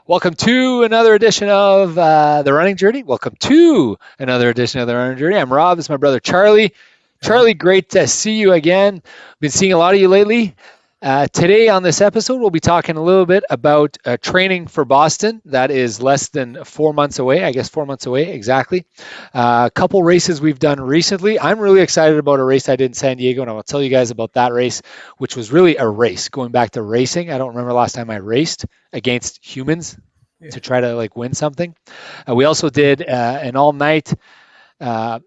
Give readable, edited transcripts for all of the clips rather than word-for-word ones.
Welcome to another edition of The Running Journey. Welcome to another edition of The Running Journey. I'm Rob. This is my brother Charlie. Hello. Charlie, great to see you again. Been seeing a lot of you lately. Today on this episode, we'll be talking a little bit about training for Boston. That is less than 4 months away. I guess 4 months away, exactly. A couple races we've done recently. I'm really excited about a race I did in San Diego, and I'll tell you guys about that race, which was really a race. Going back to racing, I don't remember last time I raced against humans Yeah. to try to like win something. We also did an all night uh,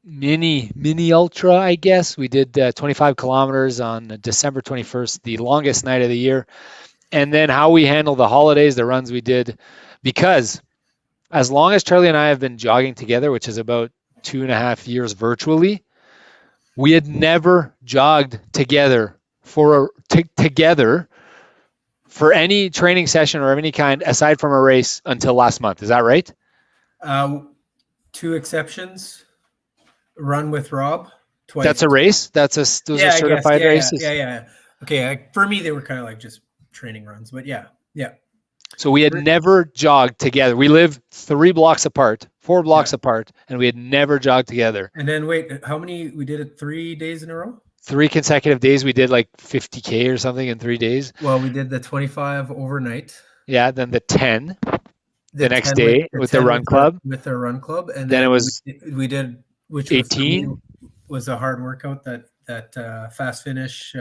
mini ultra, I guess. We did 25 kilometers on December 21st, the longest night of the year. And then how we handle the holidays, the runs we did, because as long as Charlie and I have been jogging together, which is about 2.5 years virtually, we had never jogged together together for any training session or of any kind aside from a race until last month. Is that right? Uh, Two exceptions. Run with Rob That's twice. a race. Those are Yeah, I guess. certified Yeah, yeah, races. yeah, yeah. Okay, for me they were kind of like just training runs, but yeah, yeah, So we had never jogged together. We live 3 blocks apart, 4 blocks yeah. apart, and we had never jogged together. And then wait, how many? We did it 3 days in a row. 3 consecutive days, we did like 50K or something in 3 days. Well, we did the 25 overnight, Yeah, then the 10 the the next 10 with day the with the 10 run club. with the run club, and Then it then was we did, which was for me 18, was a hard workout, that fast finish.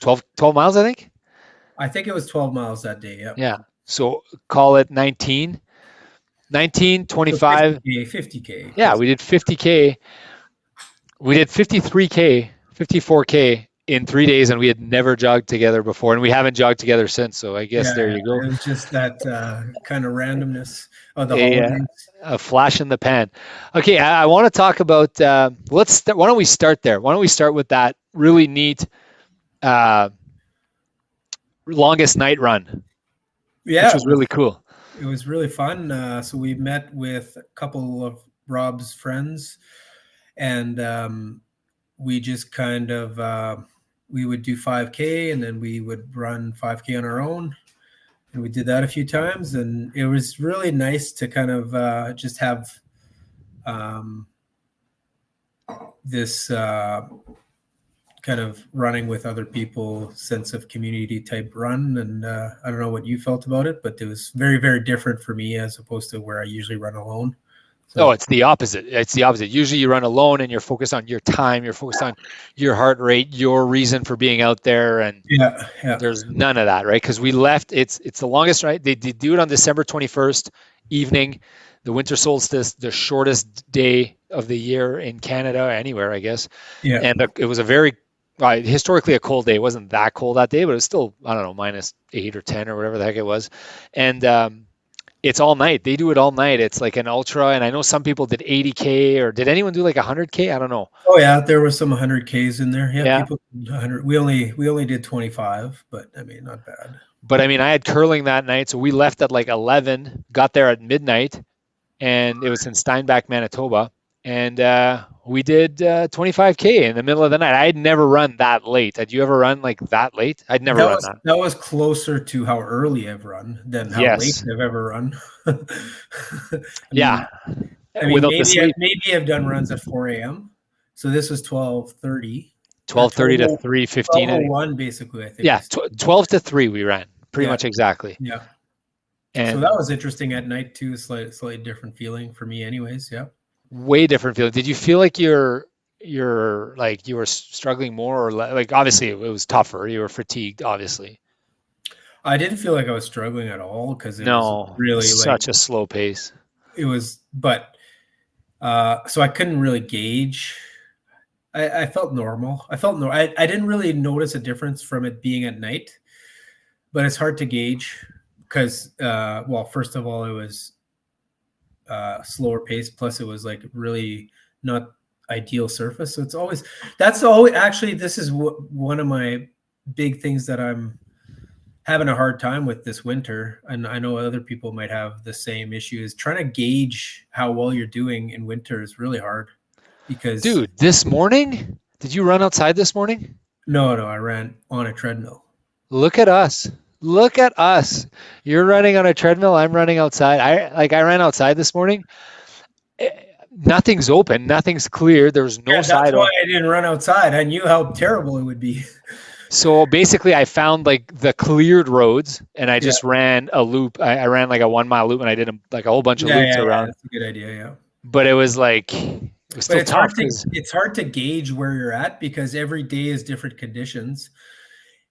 12 miles, I think. I think it was 12 miles that day. Yeah. Yeah. So call it 19, 19, So 25. 50K, 50K. Yeah, we did 50K. We did 53K, 54K in 3 days, and we had never jogged together before, and we haven't jogged together since. So I guess there Yeah, you go. it was just that kind of randomness of the A, holidays. a flash in the pan. Okay, I want to talk about. Why don't we start there? Why don't we start with that really neat uh, longest night run, which Yeah, was really cool. it was really fun. So we met with a couple of Rob's friends, and we just kind of we would do 5K, and then we would run 5K on our own, and we did that a few times, and it was really nice to kind of just have um, this kind of running with other people sense of community type run. And I don't know what you felt about it, but it was very, very different for me as opposed to where I usually run alone. Oh, So it's the opposite. It's the opposite. Usually you run alone and you're focused on your time, you're focused on your heart rate, your reason for being out there, and yeah, yeah, there's none of that, right? Because we left. It's the longest, right? They do it on December 21st evening, the winter solstice, the shortest day of the year in Canada, anywhere, I guess. yeah. And it was a very historically a cold day. It wasn't that cold that day, but it was still, I don't know, -8 or 10 or whatever the heck it was. And it's all night. They do it all night. It's like an ultra, and I know some people did 80K, or did anyone do like 100K? I don't know. Oh yeah, there was some 100Ks in there. Yeah, Yeah, people 100. We only did 25, but I mean, not bad. but I mean, I had curling that night, so we left at like 11, got there at midnight, and it was in Steinbach, Manitoba, and we did 25K in the middle of the night. I had never run that late. Had you ever run like that late? I'd never That run was that. that was closer to how early I've run than how late Yes. I've ever run. I mean, Yeah. I mean, Without the maybe sleep. maybe I've done runs at 4 a.m. So this was 12:30 or 12:30 to 3:15. I think. 12:01 basically, I think. Yeah, 12 to 3 we ran. Pretty Yeah, much exactly. yeah. So that And was interesting at night too. Slightly different feeling for me, anyways. Yeah. way different feeling. Did you feel like you're like you were struggling more, or like obviously it was tougher. You were fatigued, obviously. I didn't feel like I was struggling at all because it was No, really like such a slow pace. it was, but so I couldn't really gauge. I felt normal. I felt no. I didn't really notice a difference from it being at night, but it's hard to gauge because well, first of all, it was slower pace. Plus, it was like really not ideal surface. So it's always that's always actually this is one of my big things that I'm having a hard time with this winter, and I know other people might have the same issue. Is trying to gauge how well you're doing in winter is really hard because Dude, this morning, did you run outside this morning? no, I ran on a treadmill. Look at us. Look at us. You're running on a treadmill. I'm running outside. I ran outside this morning. Eh, Nothing's open. Nothing's clear. There's no Yeah, that's why sidewalk. I didn't run outside. I knew how terrible it would be. So basically, I found like the cleared roads, and I Yeah, just ran a loop. I ran like a 1 mile loop, and I did like a whole bunch of loops yeah. around. That's a good idea. Yeah. But it was like it was But still tough because it's hard to gauge where you're at because every day is different conditions.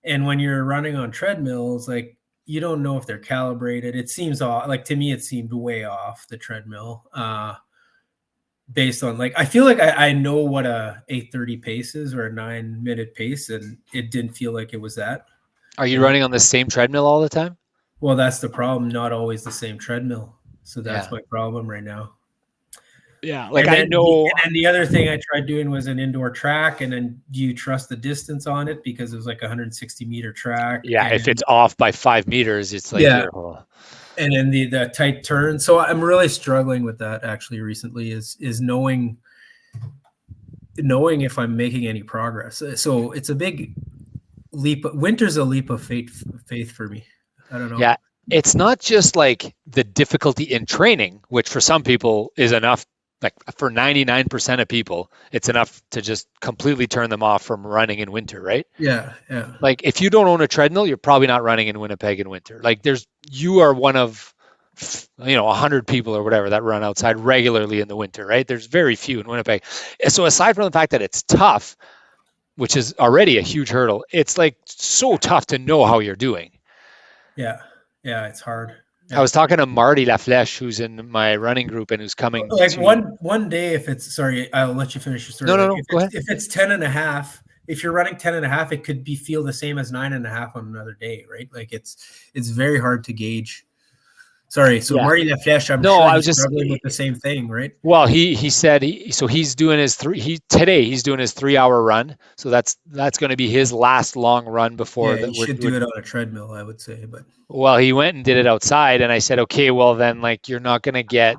And when you're running on treadmills, like you don't know if they're calibrated. It seems off. Like to me, it seemed way off the treadmill. Based on like I feel like I know what a 8:30 pace is or a 9-minute pace, and it didn't feel like it was that. are you And running on the same treadmill all the time? well, that's the problem. Not always the same treadmill. So that's Yeah, my problem right now. yeah. Like I know. And then the other thing I tried doing was an indoor track, and then do you trust the distance on it because it was like a 160-meter track, Yeah, if and it's off by 5 meters, it's like yeah, oh. and then the tight turn. So I'm really struggling with that actually recently is knowing if I'm making any progress. So it's a big leap. Winter's a leap of faith for me. I don't know. Yeah, it's not just like the difficulty in training, which for some people is enough. Like for 99% of people, it's enough to just completely turn them off from running in winter, right? Yeah. Like if you don't own a treadmill, you're probably not running in Winnipeg in winter. Like you are one of 100 people or whatever that run outside regularly in the winter, right? There's very few in Winnipeg. So aside from the fact that it's tough, which is already a huge hurdle, it's like so tough to know how you're doing. Yeah. It's hard. I was talking to Marty Laflèche, who's in my running group and who's coming. Like to, one day, if it's sorry, I'll let you finish your story. No, If go ahead. If it's 10 and a half, if you're running 10 and a half, it could feel the same as 9.5 on another day, right? Like it's very hard to gauge. Sorry. So Yeah. Marty Laflèche, I'm No, sure I was he's just struggling with the same thing, right? well, he said he's doing his today he's doing his 3 hour run. So that's going to be his last long run before Yeah, you should do it on a treadmill, I would say, but well, he went and did it outside, and I said, okay, well then like you're not going to get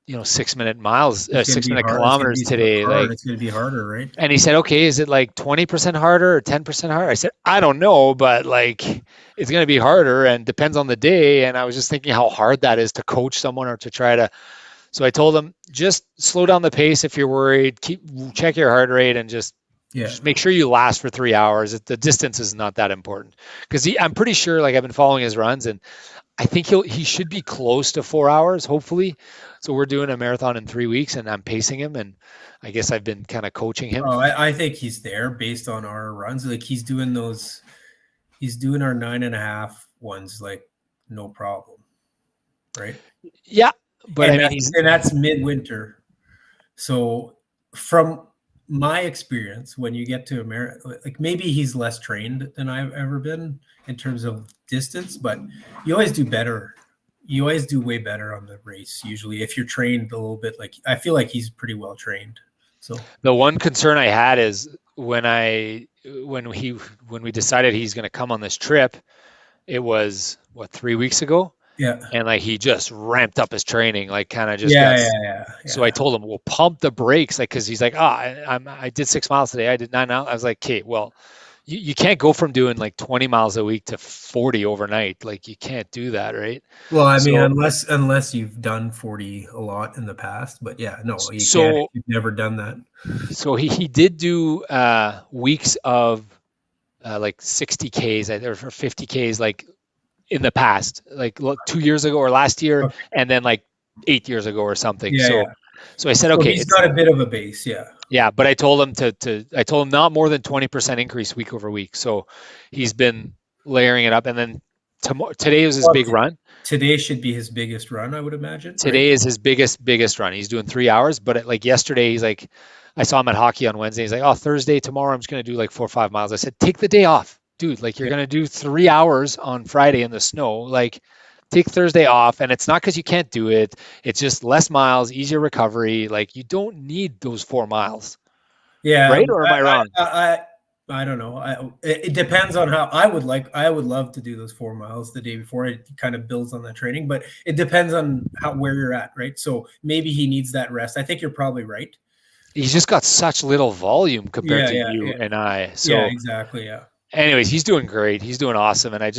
6-minute miles, 6-minute kilometers today. Like it's going to be harder, right? And he said, okay, is it like 20% harder or 10% harder? I said, I don't know, but like it's going to be harder and depends on the day. And I was just thinking how hard that is to coach someone or to try to. So I told him, just slow down the pace if you're worried. Check your heart rate and just make sure you last for 3 hours. The distance is not that important because I'm pretty sure, like I've been following his runs and I think he should be close to 4 hours, hopefully. So we're doing a marathon in 3 weeks and I'm pacing him and I guess I've been kind of coaching him. Oh, I think he's there based on our runs. Like he's doing our 9.5 ones, like no problem. Right. Yeah. But and that's midwinter. So from my experience, when you get to America, like maybe he's less trained than I've ever been in terms of distance, but you always do better. You always do way better on the race. Usually if you're trained a little bit, like I feel like he's pretty well trained. So the one concern I had is when we decided he's going to come on this trip, it was 3 weeks ago. Yeah. And like he just ramped up his training, like kind of just So I told him, "Well, pump the brakes," like because he's like, I did 6 miles today. I did 9 miles. I was like, "Okay, well, you can't go from doing like 20 miles a week to 40 overnight. Like you can't do that, right?" Well, I mean, unless you've done 40 a lot in the past, but yeah, no, you can't. You've never done that. So he did do weeks of like 60 Ks or 50 Ks, like in the past, like 2 years ago or last year, okay. And then like 8 years ago or something. So I said, okay, he's got a bit of a base, yeah. But I told him I told him not more than 20% increase week over week. So he's been layering it up, and then today was his big run. Today should be his biggest run, I would imagine. Today is his biggest run. He's doing 3 hours, but like yesterday, he's like, I saw him at hockey on Wednesday. He's like, oh, Thursday, tomorrow, I'm just going to do like 4 or 5 miles. I said, take the day off. Dude, like you're going to do 3 hours on Friday in the snow. Like take Thursday off. And it's not because you can't do it. It's just less miles, easier recovery. Like you don't need those 4 miles. Yeah. Right. Or am I wrong? I don't know. It depends on how I would love to do those 4 miles the day before. It kind of builds on that training, but it depends on where you're at. Right. So maybe he needs that rest. I think you're probably right. He's just got such little volume compared to you and I. So yeah, exactly. Yeah. anyways, he's doing great. He's doing awesome, and I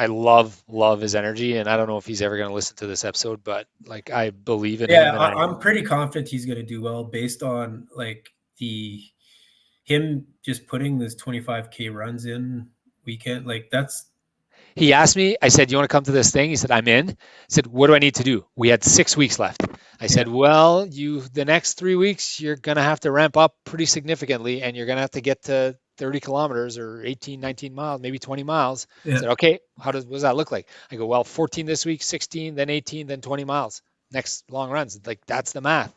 love his energy. And I don't know if he's ever going to listen to this episode, but like I believe in him, Yeah, and I'm pretty confident he's going to do well based on like him just putting this 25K runs in weekend. Like that's he asked me. I said, "You want to come to this thing?" He said, "I'm in." I said, "What do I need to do?" We had 6 weeks left. I said, "Well, the next 3 weeks, you're gonna have to ramp up pretty significantly, and you're gonna have to get to 30 kilometers or 18, 19 miles, maybe 20 miles." Yeah. I said, "Okay, what does that look like?" I go, "Well, 14 this week, 16, then 18, then 20 miles. Next long runs." Like that's the math.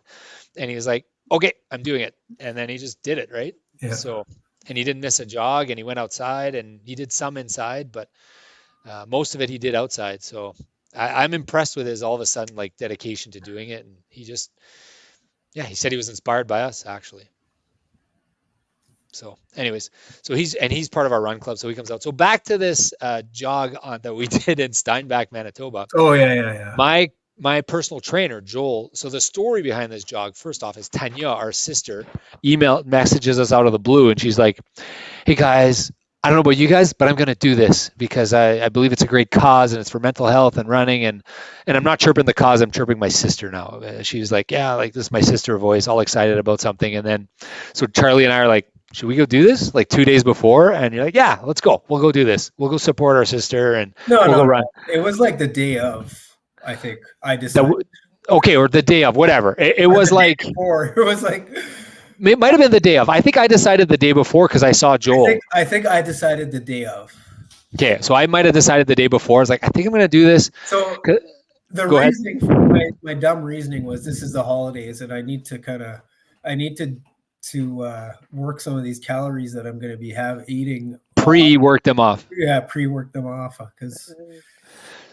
And he was like, "Okay, I'm doing it." And then he just did it, right? Yeah. So, and he didn't miss a jog, and he went outside, and he did some inside, but most of it he did outside. So I'm impressed with his all of a sudden like dedication to doing it. And he just, yeah, he said he was inspired by us actually. So anyways, he's part of our run club. So he comes out. So back to this jog that we did in Steinbach, Manitoba. Oh yeah. My personal trainer, Joel. So the story behind this jog, first off, is Tanya, our sister, messages us out of the blue, and she's like, "Hey guys, I don't know about you guys, but I'm going to do this because I believe it's a great cause and it's for mental health and running." And I'm not chirping the cause, I'm chirping my sister now. She was like, "Yeah, like this is my sister voice, all excited about something." And then, so Charlie and I are like, "Should we go do this?" Like 2 days before. And you're like, "Yeah, let's go. We'll go do this. We'll go support our sister and we'll go run." It was like the day of, I think I decided. Okay, or the day of, whatever. It was like, before. It was like, it might have been the day of. I think I decided the day before because I saw Joel. I think I decided the day of. Okay, so I might have decided the day before. I was like, I think I'm going to do this. So the reasoning, my dumb reasoning was this is the holidays and I need to work some of these calories that I'm going to be eating. Pre-work them off. Yeah, pre-work them off because.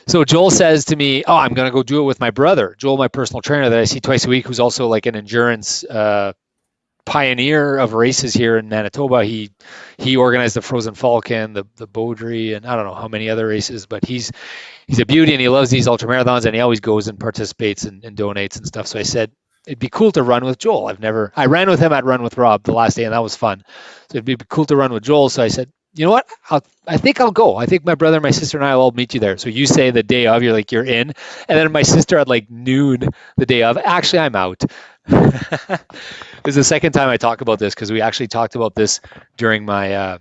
So Joel says to me, "Oh, I'm going to go do it with my brother, Joel, my personal trainer that I see twice a week, who's also like an endurance pioneer of races here in Manitoba. He organized the Frozen Falcon, the Beaudry, and I don't know how many other races, but he's a beauty and he loves these ultramarathons and he always goes and participates and donates and stuff." So I said, it'd be cool to run with Joel. I ran with him at Run with Rob the last day and that was fun. So it'd be cool to run with Joel. So I said, "You know what? I think I'll go. I think my brother and my sister and I will all meet you there." So you say the day of, you're in. And then my sister at like noon the day of, "Actually, I'm out." This is the second time I talk about this because we actually talked about this during my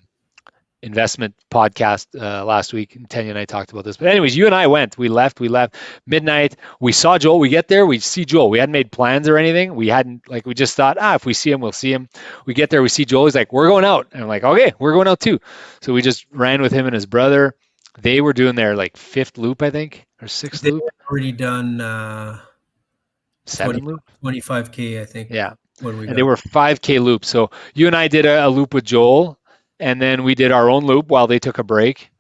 investment podcast last week. And Tanya and I talked about this. But anyways, you and I went. We left midnight. We saw Joel. We get there. We see Joel. We hadn't made plans or anything. We just thought, if we see him, we'll see him. We get there. We see Joel. He's like, "We're going out." And I'm like, "Okay, we're going out too." So we just ran with him and his brother. They were doing their like 5th loop, I think, or 6th loop. They've already done 7 loop? 25K, I think. Yeah. And they were 5K loops. So you and I did a loop with Joel, and then we did our own loop while they took a break.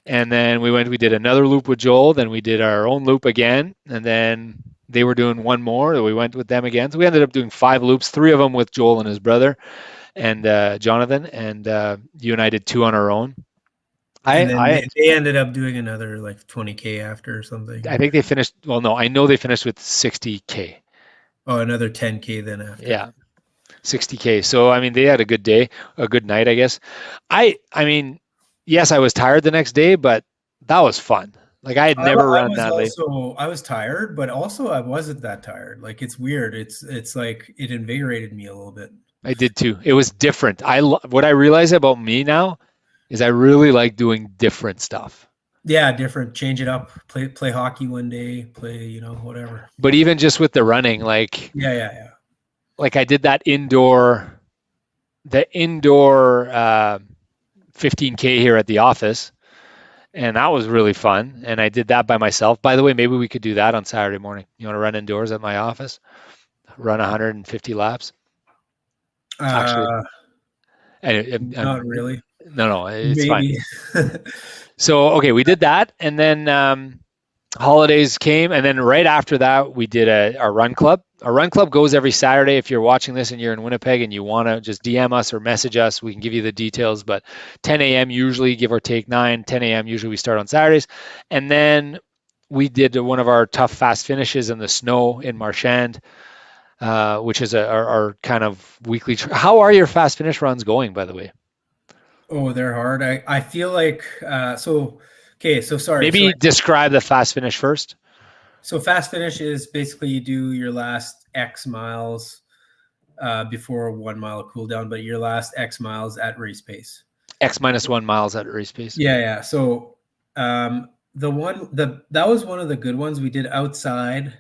And then we did another loop with Joel, then we did our own loop again, and then they were doing one more, we went with them again. So we ended up doing 5 loops, 3 of them with Joel and his brother and Jonathan, and you and I did 2 on our own. They ended up doing another like 20K after or something. I think they finished, well, no, I know they finished with 60K. Oh, another 10K then after. Yeah, 60K. So, I mean, they had a good day, a good night, I guess. I mean, yes, I was tired the next day, but that was fun. Like I had never run that late. I was tired, but also I wasn't that tired. Like it's weird. It's like it invigorated me a little bit. I did too. It was different. What I realize about me now is I really like doing different stuff. Yeah, different. Change it up. Play hockey one day. Play, whatever. But even just with the running, like yeah. Like I did that indoor 15K here at the office, and that was really fun. And I did that by myself. By the way, maybe we could do that on Saturday morning. You want to run indoors at my office? Run 150 laps. Actually, not really. No, it's maybe. Fine. So, okay, we did that, and then holidays came, and then right after that, we did our run club. Our run club goes every Saturday. If you're watching this and you're in Winnipeg and you want to just DM us or message us, we can give you the details, but 10 a.m. usually, give or take 10 a.m. usually we start on Saturdays. And then we did one of our tough fast finishes in the snow in Marchand, which is our kind of weekly. How are your fast finish runs going, by the way? Oh, they're hard. I feel like okay, so sorry. Maybe describe the fast finish first. So fast finish is basically you do your last X miles before 1 mile cool down, but your last X miles at race pace. X minus 1 miles at race pace. Yeah. So that was one of the good ones we did outside,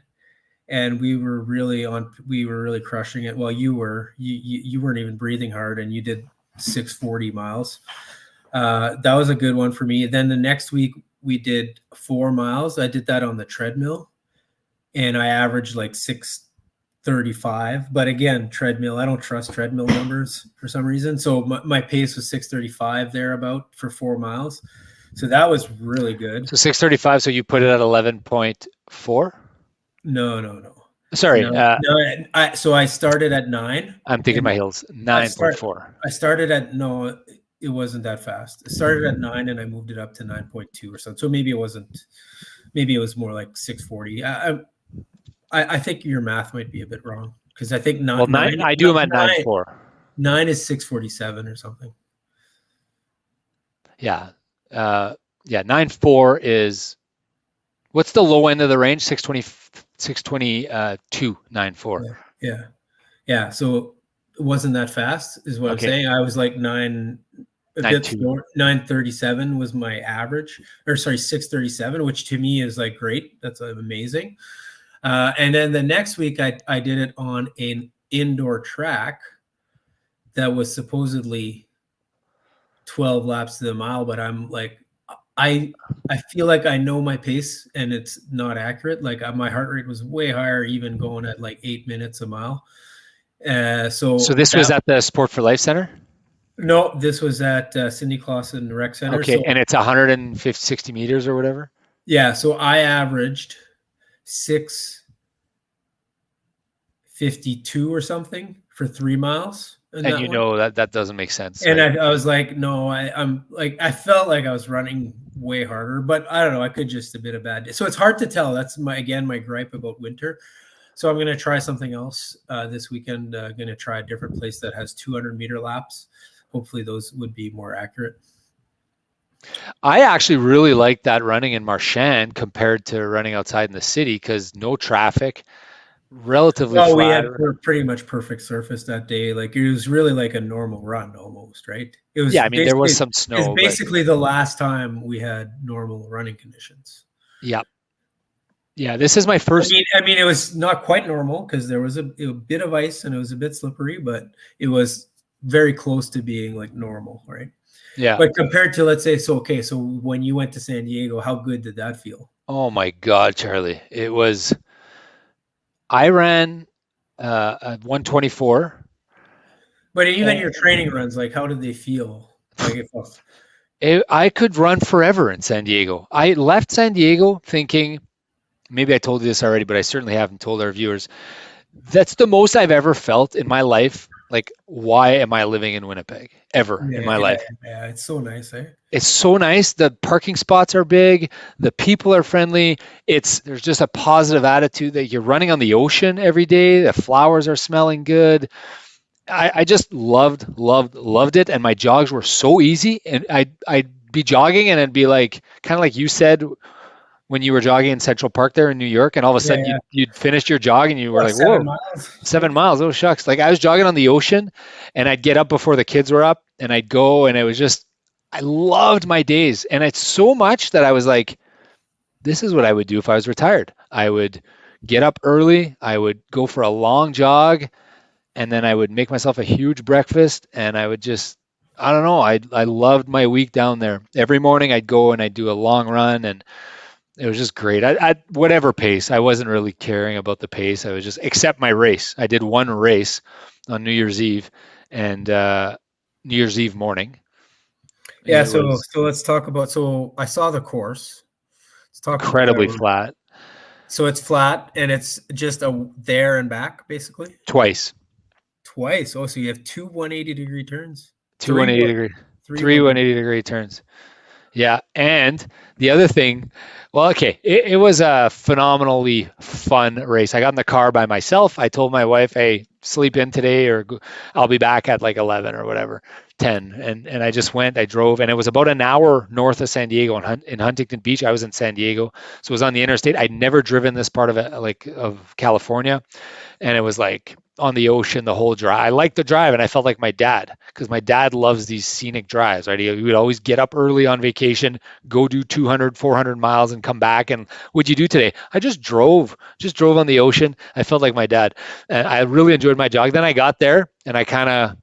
and we were really crushing it. Well, you weren't even breathing hard, and you did 640 miles. That was a good one for me. Then the next week we did 4 miles. I did that on the treadmill, and I averaged like 635. But again, treadmill, I don't trust treadmill numbers for some reason. So my pace was 635 thereabout for 4 miles. So that was really good. So 635. So you put it at 11.4? No. Sorry. No, so I started at 9. I'm thinking my heels. 9.4. I started at, no, it wasn't that fast. I started at 9 and I moved it up to 9.2 or something. So maybe it was more like 640. I think your math might be a bit wrong, because I think nine. I do them at 9.4. 9 is 647 or something. Yeah. 9.4 is, what's the low end of the range? 622, 9.4. Yeah. So it wasn't that fast, is what Okay. I'm saying. I was like 937 was my average, or sorry, 637, which to me is like great. That's amazing. And then the next week I did it on an indoor track that was supposedly 12 laps to the mile, but I'm like, I feel like I know my pace and it's not accurate. Like my heart rate was way higher, even going at like 8 minutes a mile. So this was at the Sport for Life Center? No, this was at Cindy Clausen Rec Center. Okay, and it's 160 meters or whatever? Yeah, so I averaged 652 or something for 3 miles. And you know that doesn't make sense. And I was like, no, I'm like, I felt like I was running way harder, but I don't know. I could just a bit of bad. So it's hard to tell. That's my gripe about winter. So I'm going to try something else this weekend. Going to try a different place that has 200-meter laps. Hopefully those would be more accurate. I actually really like that running in Marchand compared to running outside in the city, because no traffic. Relatively flat. We had pretty much perfect surface that day. Like it was really like a normal run almost, right? It was. Yeah, I mean there was some snow. It was basically the last time we had normal running conditions. Yeah. This is my first. I mean, it was not quite normal because there was a bit of ice and it was a bit slippery, but it was very close to being like normal, right? Yeah. But compared to, let's say, so when you went to San Diego, how good did that feel? Oh my God, Charlie! It was. I ran at 124. But even your training runs, like, how did they feel? Like I could run forever in San Diego. I left San Diego thinking, maybe I told you this already, but I certainly haven't told our viewers, that's the most I've ever felt in my life. Like, why am I living in Winnipeg ever in my life? Yeah, it's so nice, eh? It's so nice. The parking spots are big. The people are friendly. There's just a positive attitude that you're running on the ocean every day. The flowers are smelling good. I just loved it. And my jogs were so easy. And I'd be jogging and it'd be like, kind of like you said, when you were jogging in Central Park there in New York, and all of a sudden you'd finished your jog and you were like, 7 miles. 7 miles. Oh, shucks. Like I was jogging on the ocean and I'd get up before the kids were up and I'd go, and it was just, I loved my days. And it's so much that I was like, this is what I would do if I was retired. I would get up early. I would go for a long jog, and then I would make myself a huge breakfast, and I would just, I don't know. I loved my week down there. Every morning I'd go and I'd do a long run, and it was just great. I whatever pace. I wasn't really caring about the pace. I was just, except my race. I did one race on New Year's Eve and New Year's Eve morning. Yeah. So let's talk about, so I saw the course. Let's talk incredibly flat. So it's flat and it's just a there and back basically? Twice. Oh, so you have 2 180-degree turns? Three 180-degree turns. Yeah. And the other thing, well, okay, it was a phenomenally fun race. I got in the car by myself. I told my wife, hey, sleep in today or I'll be back at like 11 or whatever, 10. And I just went, I drove, and it was about an hour north of San Diego in Huntington Beach. I was in San Diego. So it was on the interstate. I'd never driven this part of it, like of California, and it was like on the ocean the whole drive. I liked the drive, and I felt like my dad because my dad loves these scenic drives, right? He would always get up early on vacation, go do 200, 400 miles and come back. And what'd you do today? I just drove on the ocean. I felt like my dad, and I really enjoyed my jog. Then I got there, and I kind of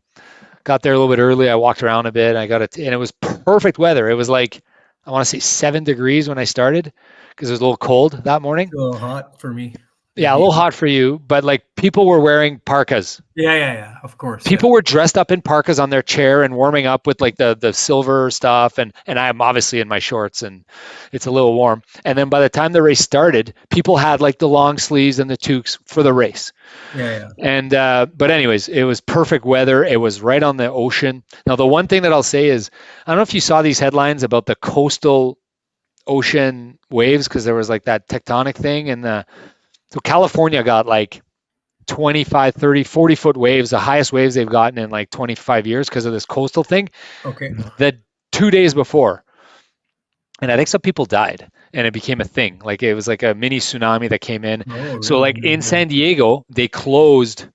got there a little bit early. I walked around a bit. And I got it, and it was perfect weather. It was like, I want to say 7 degrees when I started because it was a little cold that morning. A little hot for me. Yeah, a little hot for you, but like people were wearing parkas. Yeah. Of course. People were dressed up in parkas on their chair and warming up with like the silver stuff, and I'm obviously in my shorts and it's a little warm. And then by the time the race started, people had like the long sleeves and the toques for the race. Yeah. And but anyways, it was perfect weather. It was right on the ocean. Now the one thing that I'll say is, I don't know if you saw these headlines about the coastal ocean waves, because there was like that tectonic thing, and so California got like 25, 30, 40-foot waves, the highest waves they've gotten in like 25 years because of this coastal thing. Okay. The 2 days before, and I think some people died, and it became a thing. Like it was like a mini tsunami that came in. Oh, So like really? in San Diego, they closed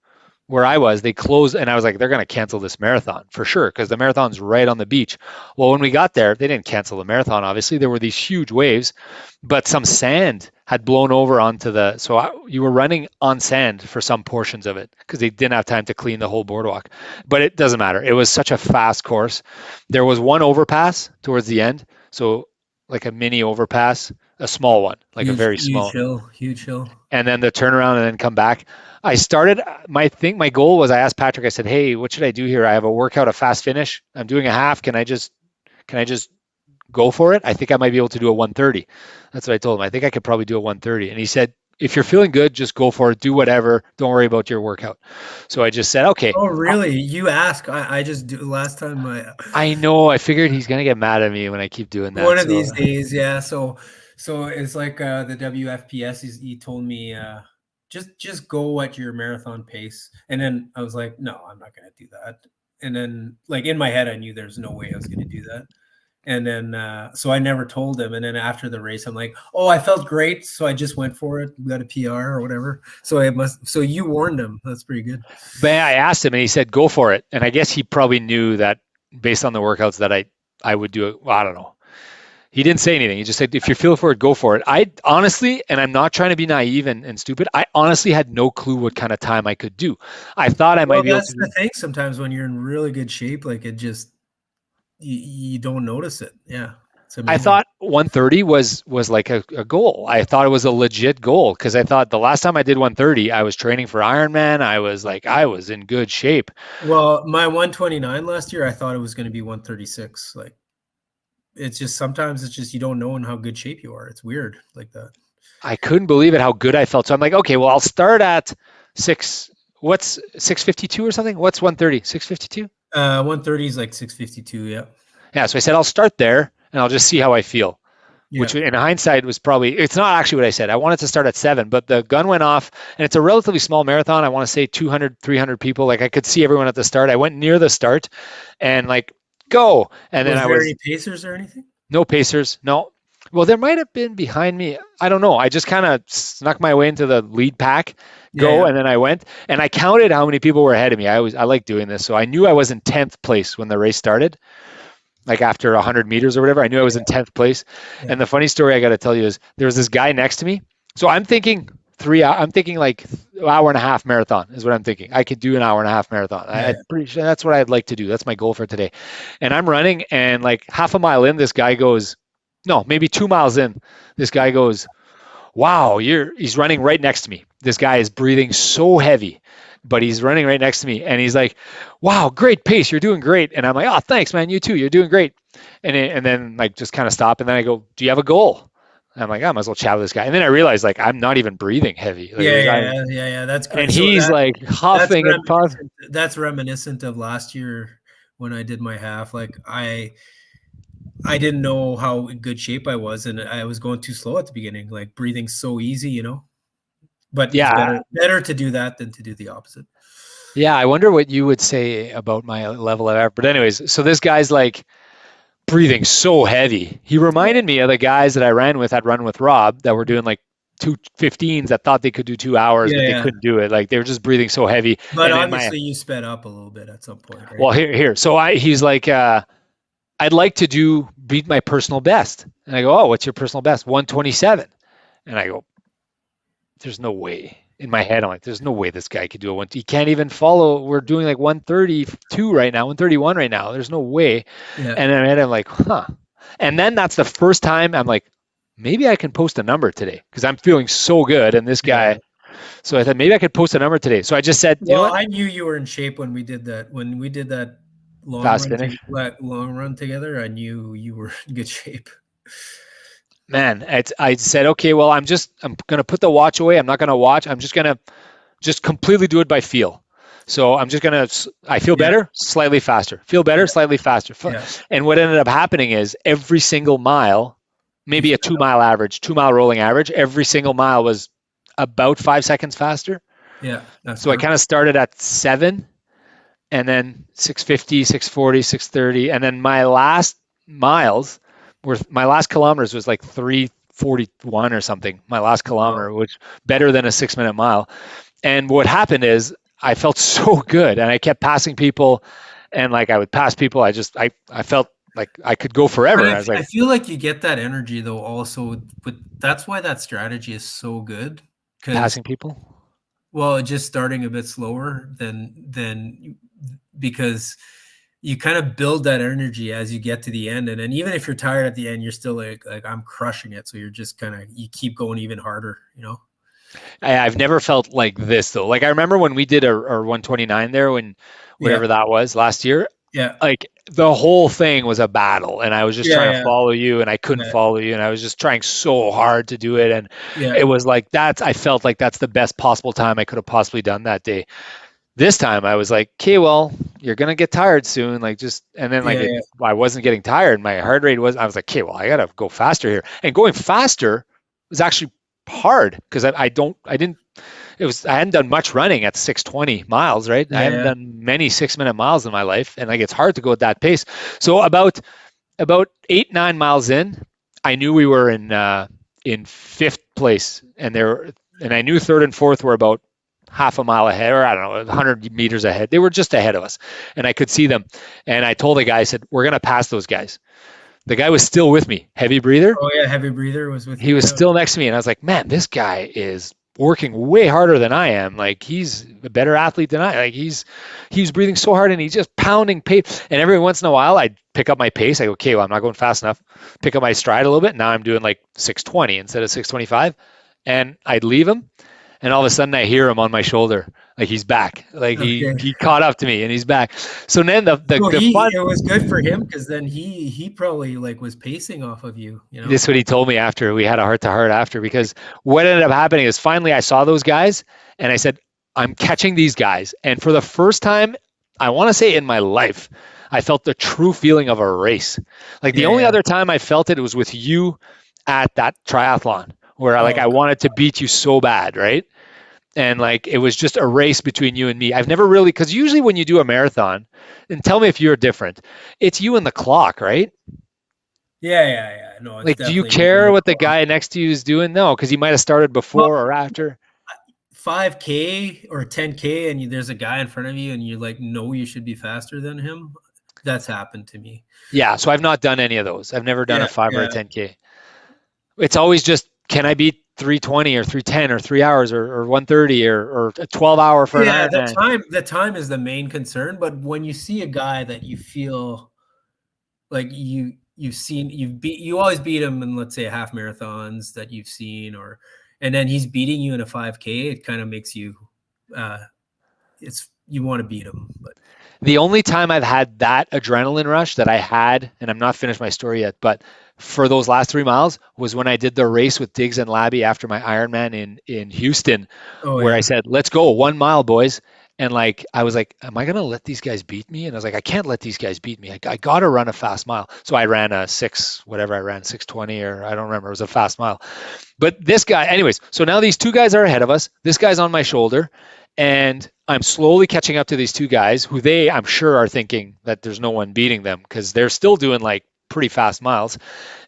where I was, they closed, and I was like, they're going to cancel this marathon for sure because the marathon's right on the beach. Well, when we got there, they didn't cancel the marathon. Obviously, there were these huge waves, but some sand had blown over onto you were running on sand for some portions of it because they didn't have time to clean the whole boardwalk. But it doesn't matter. It was such a fast course. There was one overpass towards the end, so like a mini overpass, a small one, like a very small, huge hill. and then the turnaround and then come back. I started my goal was, I asked Patrick, I said, hey, what should I do here? I have a workout, a fast finish. I'm doing a half. Can I just go for it? I think I might be able to do a 1:30. That's what I told him. I think I could probably do a 1:30. And he said, if you're feeling good, just go for it. Do whatever. Don't worry about your workout. So I just said, okay. Oh, really? You ask. I just do last time I know. I figured he's going to get mad at me when I keep doing that. One of these days, yeah. So it's like the WFPS. He told me just go at your marathon pace, and then I was like, no, I'm not going to do that. And then like in my head, I knew there's no way I was going to do that. And then so I never told him. And then after the race, I'm like, oh, I felt great, so I just went for it. We got a PR or whatever. So you warned him. That's pretty good. But I asked him, and he said, go for it. And I guess he probably knew that based on the workouts that I would do it. Well, I don't know. He didn't say anything. He just said, if you feel for it, go for it. I honestly, and I'm not trying to be naive and stupid, I honestly had no clue what kind of time I could do. I thought I might be able to. That's the thing. Sometimes when you're in really good shape, like it just, you don't notice it. Yeah. I thought 1:30 was like a goal. I thought it was a legit goal because I thought the last time I did 1:30, I was training for Ironman. I was in good shape. Well, my 1:29 last year, I thought it was going to be 1:36. Like, it's just sometimes it's just you don't know in how good shape you are. It's weird like that. I couldn't believe it how good I felt. So I'm like, okay, well, I'll start at 6:52 or something. What's 1:30? 6:52? 1:30 is like 6:52. Yeah. Yeah. So I said I'll start there and I'll just see how I feel. Yeah. Which in hindsight was it's not actually what I said. I wanted to start at 7, but the gun went off, and it's a relatively small marathon. I want to say 200, 300 people. Like I could see everyone at the start. I went near the start and like, go. And then was there any pacers or anything? No pacers. No. Well, there might have been behind me. I don't know. I just kind of snuck my way into the lead pack, and then I went and I counted how many people were ahead of me. I like doing this. So I knew I was in 10th place when the race started. Like after 100 meters or whatever, I knew I was in 10th place. Yeah. And the funny story I got to tell you is there was this guy next to me. So I'm thinking like an hour and a half marathon is what I'm thinking. I could do an hour and a half marathon. Yeah. I'm pretty sure that's what I'd like to do. That's my goal for today. And I'm running, and like half a mile in, this guy goes, no, maybe 2 miles in, this guy goes, wow, he's running right next to me. This guy is breathing so heavy, but he's running right next to me. And he's like, wow, great pace. You're doing great. And I'm like, oh, thanks, man. You too. You're doing great. And then like just kind of stop. And then I go, do you have a goal? And I'm like, I might as well chat with this guy. And then I realized like I'm not even breathing heavy. Like, yeah. That's good. And so he's like huffing and puffing. That's reminiscent of last year when I did my half. Like I didn't know how in good shape I was, and I was going too slow at the beginning, like breathing so easy, But it's Yeah, better to do that than to do the opposite. yeah. I wonder what you would say about my level of effort. But anyways, so this guy's like breathing so heavy. He reminded me of the guys that I ran with. I'd run with Rob that were doing like 2:15s that thought they could do 2 hours, Yeah, but they yeah. couldn't do it. Like they were just breathing so heavy. But And then my obviously, you sped up a little bit at some point, right? well here. So he's like, I'd like to beat my personal best. And I go, oh, what's your personal best? 127. And I go, there's no way. In my head, I'm like, there's no way this guy could do a one. He can't even follow. We're doing like 132 right now, 131 right now. There's no way. Yeah. And in my head, I'm like, huh. And then that's the first time I'm like, maybe I can post a number today because I'm feeling so good. And this guy, Yeah. so I thought maybe I could post a number today. So I just said, you know Well, what? I knew you were in shape when we did that. When we did that Fast finish. long run together, I knew you were in good shape. Man, I said, okay, well, I'm going to put the watch away. I'm not going to watch. I'm just going to just completely do it by feel. So I'm just going to, I feel better, slightly faster. Feel better, slightly faster. Yeah. And what ended up happening is every single mile, maybe a 2 mile average, 2 mile rolling average, every single mile was about 5 seconds faster. Yeah. So I kind of started at 7 and then 650, 640, 630. And then my last kilometers was like 3:41 or something. My last kilometer, which better than a 6-minute mile. And what happened is I felt so good, and I kept passing people, and like I would pass people. I felt like I could go forever. I feel like you get that energy though also, but that's why that strategy is so good. Passing people. Well, just starting a bit slower than because you kind of build that energy as you get to the end, and then even if you're tired at the end, you're still like I'm crushing it. So you're just you keep going even harder, I've never felt like this though. Like I remember when we did our 129 there, when whatever that was last year. Yeah. Like the whole thing was a battle, and I was just trying to follow you, and I couldn't follow you, and I was just trying so hard to do it, and it was like I felt like that's the best possible time I could have possibly done that day. This time I was like, okay, well, you're gonna get tired soon, like and then I wasn't getting tired. My heart rate was. I was like, okay, well, I gotta go faster here, and going faster was actually hard because I hadn't done much running at 620 miles, right? I haven't done many 6-minute miles in my life, and like it's hard to go at that pace. So about 8-9 miles in, I knew we were in fifth place, and I knew third and fourth were about half a mile ahead, or I don't know, 100 meters ahead. They were just ahead of us, and I could see them. And I told the guy, I said, we're gonna pass those guys. The guy was still with me. Heavy breather. Oh yeah, heavy breather was with you. He was still next to me, and I was like, man, this guy is working way harder than I am. Like he's a better athlete than I. Like he's breathing so hard, and he's just pounding pace. And every once in a while, I'd pick up my pace. I go, okay, well, I'm not going fast enough. Pick up my stride a little bit. Now I'm doing like 620 instead of 625, and I'd leave him. And all of a sudden I hear him on my shoulder, like he's back, like he caught up to me and he's back. So then the fun, it was good for him because then he probably like was pacing off of you. This is what he told me after we had a heart-to-heart after, because what ended up happening is finally I saw those guys and I said, I'm catching these guys. And for the first time, I want to say in my life, I felt the true feeling of a race. Like the only other time I felt it was with you at that triathlon where I wanted to beat you so bad, right? And like it was just a race between you and me. I've never really, because usually when you do a marathon, and tell me if you're different, it's you and the clock, right? Yeah. No, like, do you care what the guy next to you is doing? No, because he might have started before or after. 5K or 10K, and there's a guy in front of you, and you like know you should be faster than him. That's happened to me. Yeah, so I've not done any of those. I've never done a 5 or a 10K. It's always just, can I beat 320 or 310 or 3 hours or 130 or a 12 hour for an Ironman? The time is the main concern. But when you see a guy that you feel like you always beat him in, let's say, half marathons that you've seen, and then he's beating you in a 5K, it kind of makes you you want to beat him. But the only time I've had that adrenaline rush that I had, and I'm not finished my story yet, but for those last 3 miles was when I did the race with Diggs and Labby after my Ironman in Houston, where I said, let's go 1 mile, boys. And like, I was like, am I going to let these guys beat me? And I was like, I can't let these guys beat me. I got to run a fast mile. So I ran a whatever I ran, 6:20, or I don't remember. It was a fast mile. But this guy, anyways, so now these two guys are ahead of us. This guy's on my shoulder, and I'm slowly catching up to these two guys who I'm sure, are thinking that there's no one beating them because they're still doing like pretty fast miles.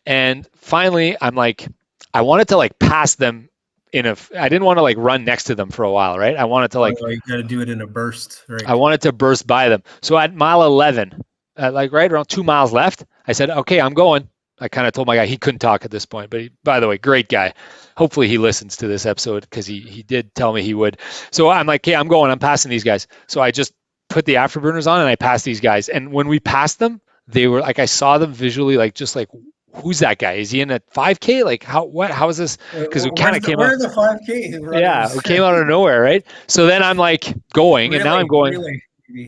And finally, I'm like, I wanted to like pass them I didn't want to like run next to them for a while, right? I wanted to like, you got to do it in a burst, right? I wanted to burst by them. So at mile 11, like right around 2 miles left, I said, okay, I'm going. I kind of told my guy, he couldn't talk at this point, but by the way, great guy. Hopefully he listens to this episode because he did tell me he would. So I'm like, okay, I'm going. I'm passing these guys. So I just put the afterburners on and I passed these guys. And when we passed them, they were like, I saw them visually, like just like, who's that guy? Is he in a 5K? Like how is this? Because we kind of came out. The 5K? Yeah, we came out of nowhere, right? So then I'm like going, and now I'm going. Relay.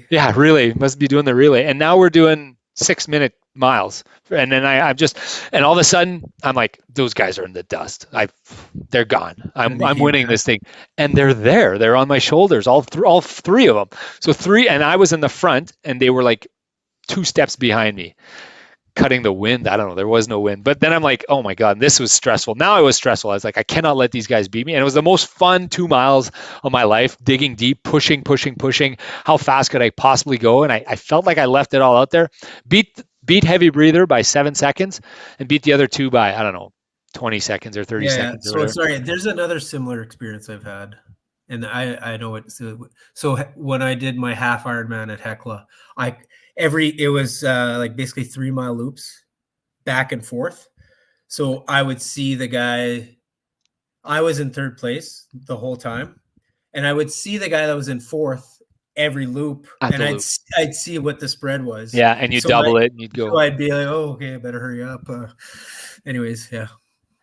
Yeah, relay. Must be doing the relay. And now we're doing 6-minute miles. And then I'm just, and all of a sudden I'm like, those guys are in the dust. They're gone. I'm winning this thing. And they're there. They're on my shoulders, all three of them. So and I was in the front, and they were like 2 steps behind me, cutting the wind. I don't know. There was no wind. But then I'm like, oh my God, this was stressful. Now it was stressful. I was like, I cannot let these guys beat me. And it was the most fun 2 miles of my life, digging deep, pushing. How fast could I possibly go? And I felt like I left it all out there. Beat Heavy Breather by 7 seconds and beat the other two by, I don't know, 20 seconds or 30 seconds. So sorry, there's another similar experience I've had. And I know it. So when I did my half Ironman at Hecla, it was like basically 3 mile loops back and forth. So I would see the guy, I was in 3rd place the whole time, and I would see the guy that was in 4th every loop, and I'd see what the spread was. Yeah, and you double it and you'd go. So I'd be like, oh, okay, I better hurry up. Anyways, yeah.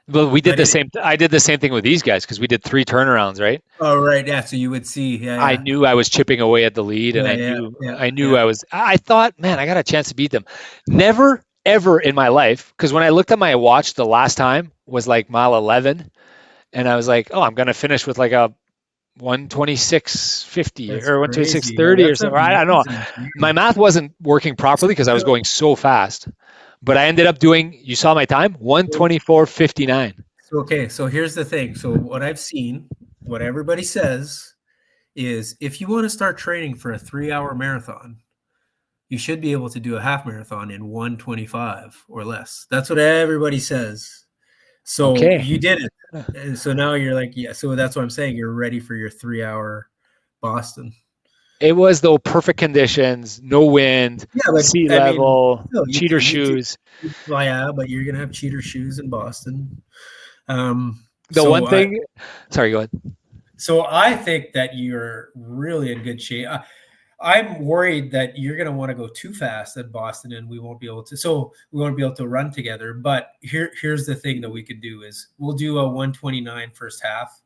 Well, we did the same. I did the same thing with these guys because we did 3 turnarounds, right? Oh, right. Yeah. So you would see. Yeah. I knew I was chipping away at the lead, and I knew I was. I thought, man, I got a chance to beat them. Never, ever in my life, because when I looked at my watch, the last time was like mile 11, and I was like, oh, I'm gonna finish with like a 126.50 or 126.30 or something. I don't know. My math wasn't working properly because I was going so fast. But I ended up doing, you saw my time, 124.59. Okay, so here's the thing. So what I've seen, what everybody says is if you want to start training for a 3-hour marathon, you should be able to do a half marathon in 125 or less. That's what everybody says. So you did it. And so now you're like, yeah, so that's what I'm saying. You're ready for your 3-hour Boston. It was though perfect conditions, no wind, sea level, cheater shoes. Yeah, but you're gonna have cheater shoes in Boston. One thing. Sorry, go ahead. So I think that you're really in good shape. I'm worried that you're gonna want to go too fast at Boston, and we won't be able to. So we won't be able to run together. But here's the thing that we could do is we'll do a 129 first half.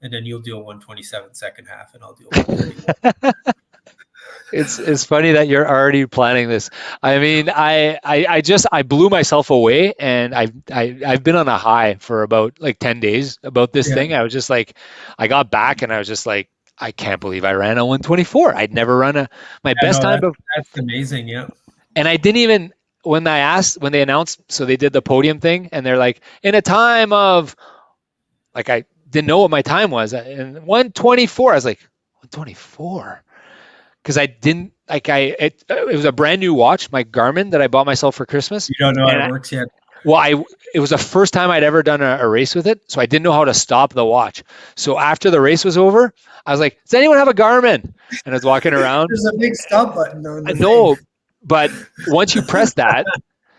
And then you'll do a 127 second half, and I'll do a 131. It's funny that you're already planning this. I mean, I blew myself away, and I've been on a high for about like 10 days about this thing. I was just like, I got back, and I was just like, I can't believe I ran a 124. I'd never run my best time. That's amazing, yeah. And I didn't even when they announced, so they did the podium thing, and they're like, in a time of, like, I didn't know what my time was. And 124, I was like, 124? Because I didn't, like, it was a brand new watch, my Garmin, that I bought myself for Christmas. You don't know how it works yet. Well, it was the first time I'd ever done a race with it, so I didn't know how to stop the watch. So after the race was over, I was like, does anyone have a Garmin? And I was walking around. There's a big stop button on the No, but once you press that,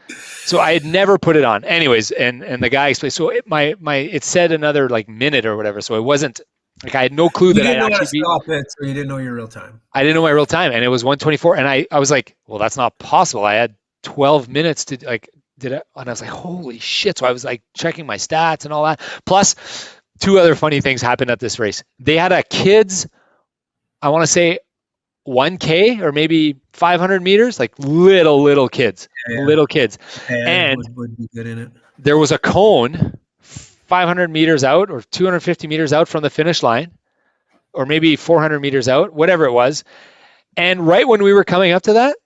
so I had never put it on. Anyways, and the guy explained, so it said another like minute or whatever, so it wasn't, like, I had no clue that I'd actually stop it, so you didn't know your real time. I didn't know my real time, and it was 124, and I was like, well, that's not possible. I had 12 minutes to, like, and I was like, holy shit. So I was like checking my stats and all that. Plus, 2 other funny things happened at this race. They had a kids, I want to say 1K or maybe 500 meters, like little kids, little kids. Yeah, and would be good in it. There was a cone 500 meters out or 250 meters out from the finish line. or maybe 400 meters out, whatever it was. And right when we were coming up to that,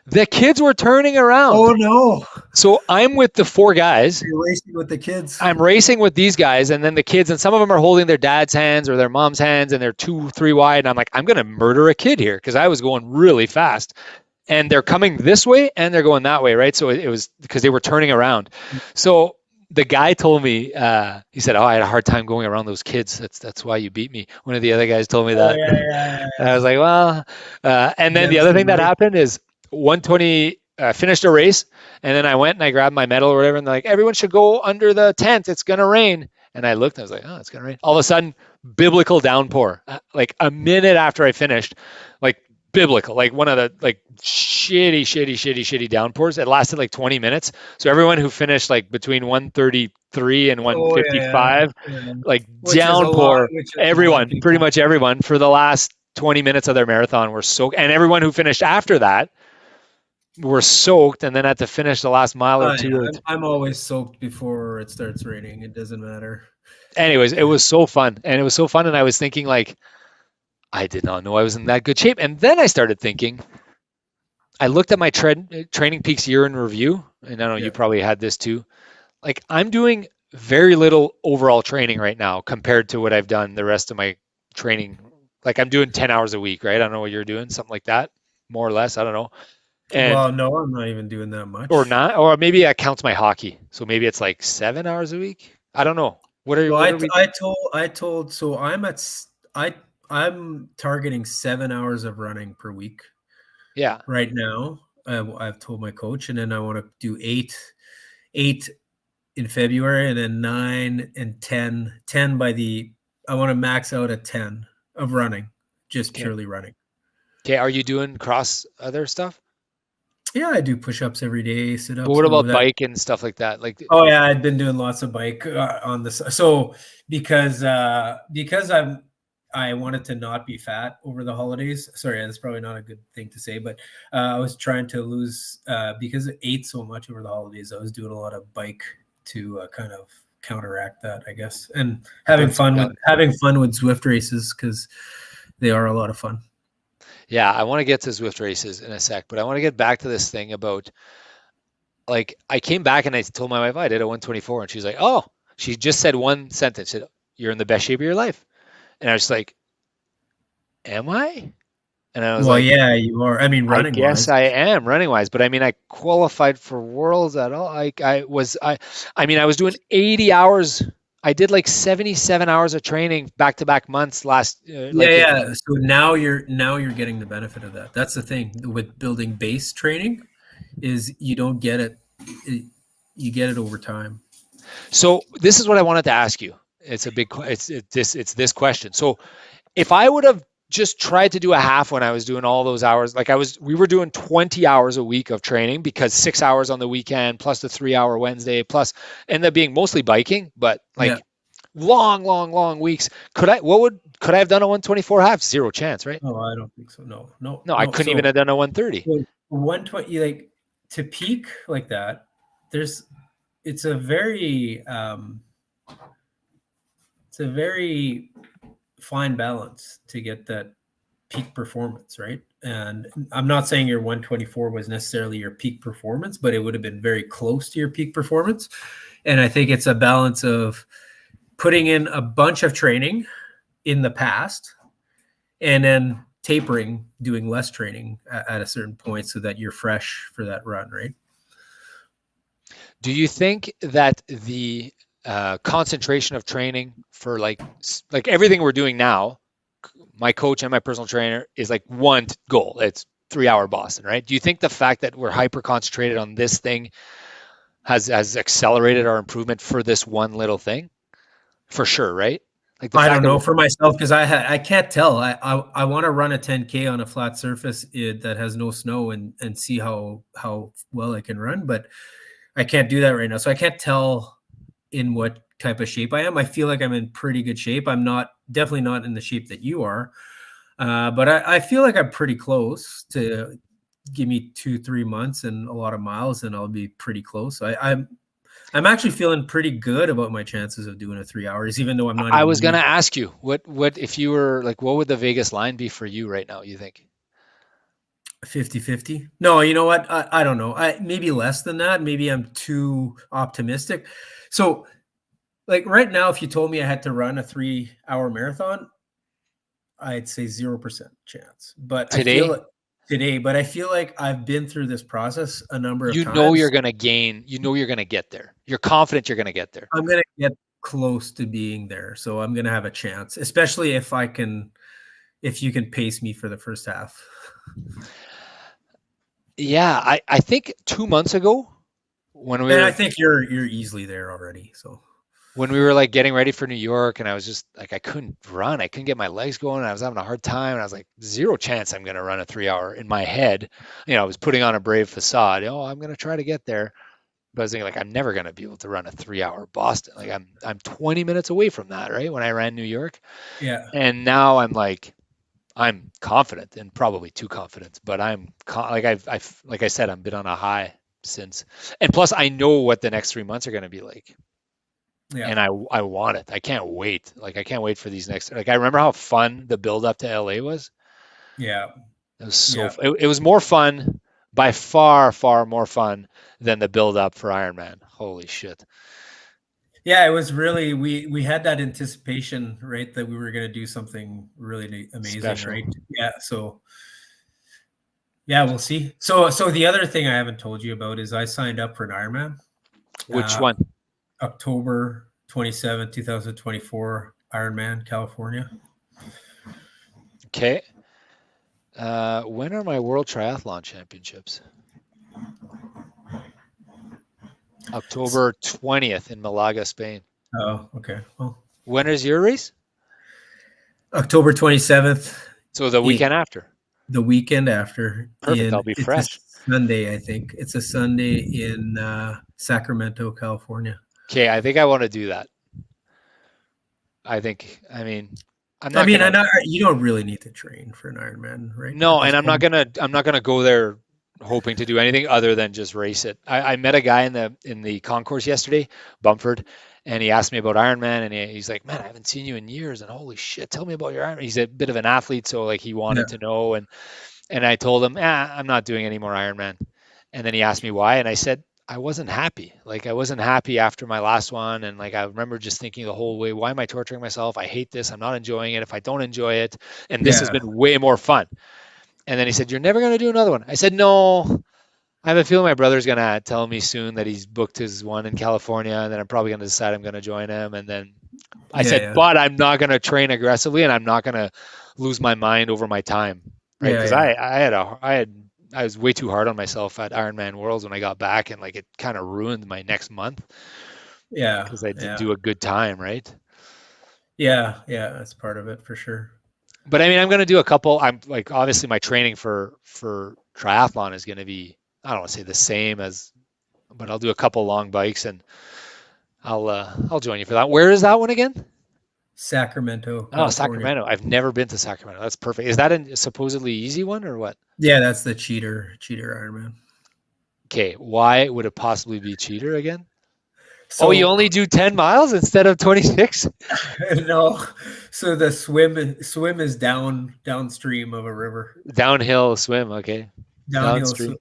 the kids were turning around. Oh no! So I'm with the 4 guys. You're racing with the kids. I'm racing with these guys, and then the kids, and some of them are holding their dad's hands or their mom's hands, and they're 2, 3 wide. And I'm like, I'm going to murder a kid here because I was going really fast. And they're coming this way and they're going that way, right? So it was because they were turning around. So the guy told me, he said, "Oh, I had a hard time going around those kids. That's why you beat me." One of the other guys told me that. Yeah. And I was like, well, and then the other thing that happened is 120 finished a race, and then I went and I grabbed my medal or whatever, and they're like, everyone should go under the tent. It's gonna rain. And I looked, and I was like, oh, it's gonna rain. All of a sudden, biblical downpour. Like a minute after I finished, like biblical, like one of the like shitty downpours. It lasted like 20 minutes. So everyone who finished like between 133 and 155, like which downpour, everyone, pretty much everyone for the last 20 minutes of their marathon were soaked. And everyone who finished after that were soaked and then had to finish the last mile or two. I'm always soaked before it starts raining. It doesn't matter. Anyways, it was so fun. And it was so fun. And I was thinking like, I did not know I was in that good shape. And then I started thinking, I looked at my Training Peaks year in review, and I know you probably had this too. Like I'm doing very little overall training right now compared to what I've done the rest of my training. Like I'm doing 10 hours a week, right? I don't know what you're doing, something like that, more or less. I don't know. And, well, no, I'm not even doing that much. Or not, or maybe that counts my hockey. So maybe it's like 7 hours a week. I don't know. What are you? Well, I told. So I'm targeting 7 hours of running per week. Yeah. Right now, I've told my coach, and then I want to do eight in February, and then 9 and 10 I want to max out at 10 of running, just purely running. Okay. Are you doing other stuff? Yeah, I do push-ups every day, sit-ups. But what about bike and stuff like that? Like, oh yeah, I've been doing lots of bike on this. So because I wanted to not be fat over the holidays. Sorry, that's probably not a good thing to say, but I was trying to lose because I ate so much over the holidays. I was doing a lot of bike to kind of counteract that, I guess, and having fun with Zwift races because they are a lot of fun. Yeah, I want to get to Zwift races in a sec, but I want to get back to this thing about, like, I came back and I told my wife I did a 124, and she's like, oh, she just said one sentence, said, "You're in the best shape of your life." And I was like, am I? And I was well, yeah, you are. I mean, running. Yes, I am running wise, but I mean, I qualified for Worlds at all. I was doing 80 hours. I did like 77 hours of training back-to-back months last. So now you're getting the benefit of that. That's the thing with building base training, is you don't get it. You get it over time. So this is what I wanted to ask you. It's this question. So if I would have just tried to do a half when I was doing all those hours, like we were doing 20 hours a week of training, because 6 hours on the weekend plus the 3-hour Wednesday plus ended up being mostly biking, but long weeks. Could I have done a 124 half? Zero chance, right? No, I don't think so. No, I couldn't even have done a 130. 120, like to peak like that, it's a very fine balance to get that peak performance, right? And I'm not saying your 124 was necessarily your peak performance, but it would have been very close to your peak performance. And I think it's a balance of putting in a bunch of training in the past and then tapering, doing less training at a certain point so that you're fresh for that run, right? Do you think that the concentration of training for like everything we're doing now, my coach and my personal trainer, is like one goal? It's 3-hour Boston, right? Do you think the fact that we're hyper concentrated on this thing has accelerated our improvement for this one little thing? For sure, right? Like I don't know for myself, because I can't tell. I want to run a 10K on a flat surface that has no snow and see how well I can run, but I can't do that right now. So I can't tell in what type of shape I am. I feel like I'm in pretty good shape. I'm definitely not in the shape that you are, but I feel like I'm pretty close. To give me 2-3 months and a lot of miles, and I'll be pretty close. I'm actually feeling pretty good about my chances of doing a 3 hours, even though I'm not I even was gonna leaving. ask you what if you were like, what would the Vegas line be for you right now, you think? 50-50. No, you know what? I don't know. Maybe less than that. Maybe I'm too optimistic. So, like right now, if you told me I had to run a 3 hour marathon, I'd say 0% chance. But I Today, feel today, but I feel like I've been through this process a number of you know you're times. gonna gain, you know you're gonna get there. You're confident you're gonna get there. I'm gonna get close to being there. So I'm gonna have a chance, especially if you can pace me for the first half. Yeah, I think 2 months ago when we And I were think you're easily there already. So like getting ready for New York, and I was just like, I couldn't run. I couldn't get my legs going. And I was having a hard time. And I was like, zero chance I'm going to run a 3 hour in my head. I was putting on a brave facade. Oh, I'm going to try to get there. But I was thinking like, I'm never going to be able to run a 3 hour Boston. Like I'm 20 minutes away from that, right? When I ran New York. yeah. And now I'm like, I'm confident and probably too confident, but like I said, I've been on a high since, and plus I know what the next 3 months are going to be like. Yeah. And I want it. I can't wait. Like I can't wait for these next. Like I remember how fun the build up to LA was. Yeah. It was so. Yeah. It was more fun, by far, far more fun than the build up for Ironman. Holy shit! Yeah, it was really we had that anticipation, right, that we were going to do something really amazing, Special. right? Yeah, so yeah, we'll see. So the other thing I haven't told you about is I signed up for an Ironman. Which Uh one? October 27th, 2024, Ironman, California. Okay. When are my World Triathlon Championships? October 20th in Malaga, Spain. Oh, okay. Well, When is your race? October 27th, So the weekend after. the weekend after. Perfect. I'll be It's a fresh. Sunday, I think. It's a Sunday in Sacramento, California. Okay, I think I want to do that. I mean, I'm I not mean, gonna. you don't really need to train for an Ironman, right? At No, this and point. I'm not gonna go there hoping to do anything other than just race it. I met a guy in the concourse yesterday, Bumford, and he asked me about Ironman, and he's like, "Man, I haven't seen you in years, and holy shit, tell me about your Ironman." He's a bit of an athlete, so like he Yeah. wanted to know, and I told him, I'm not doing any more Ironman. And then he asked me why, and I said I wasn't happy. Like I wasn't happy after my last one, and like I remember just thinking the whole way, why am I torturing myself? I hate this. I'm not enjoying it. If I don't enjoy it, and this has Yeah. been way more fun. And then he said, "You're never going to do another one." I said, "No, I have a feeling my brother's going to tell me soon that he's booked his one in California, and then I'm probably going to decide I'm going to join him." And then I Yeah. said, Yeah. "But I'm not going to train aggressively, and I'm not going to lose my mind over my time, right?" Yeah. Because Yeah. I was way too hard on myself at Ironman Worlds when I got back, and like it kind of ruined my next month Yeah. because I didn't Yeah. do a good time, right? Yeah. Yeah. That's part of it for sure. But I mean, I'm going to do a couple. I'm like, obviously, my training for triathlon is going to be, I don't want to say the same as, but I'll do a couple long bikes, and I'll join you for that. Where is that one again? Sacramento, Oh, California. Sacramento. I've never been to Sacramento. That's perfect. Is that a supposedly easy one or what? Yeah, that's the cheater Ironman. Okay, why would it possibly be cheater again? Oh, you So only do 10 miles instead of 26? no, so the swim is downstream of a river, Downhill swim, okay. downhill Downstream.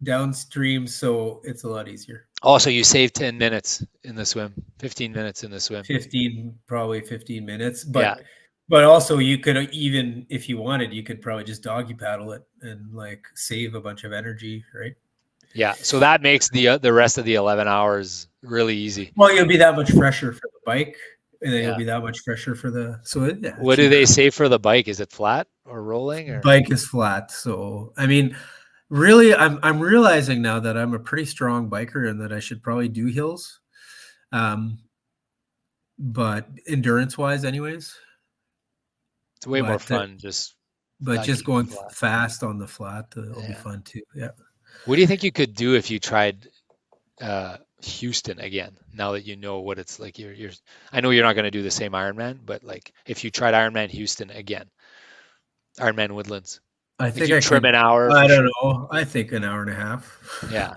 downstream, so it's a lot easier. Also, you save 10 minutes in the swim, 15 minutes in the swim. 15 minutes, Yeah. but also you could, even if you wanted, you could probably just doggy paddle it and like save a bunch of energy, right? Yeah. So that makes the rest of the 11 hours really easy. Well, you'll be that much fresher for the bike, and then Yeah. you'll be that much fresher for the What do they say for the bike? Is it flat or rolling or? bike is flat. So I mean, really, I'm realizing now that I'm a pretty strong biker and that I should probably do hills, but endurance wise, anyways. It's way more But fun just just biking going flat. fast on the flat will be Yeah. fun too. Yeah. What do you think you could do if you tried Houston again? Now that you know what it's like, I know you're not going to do the same Ironman, but like if you tried Ironman Houston again, Ironman Woodlands, I like think you I trim could. an hour I for don't sure. know. I think an hour and a half. Yeah.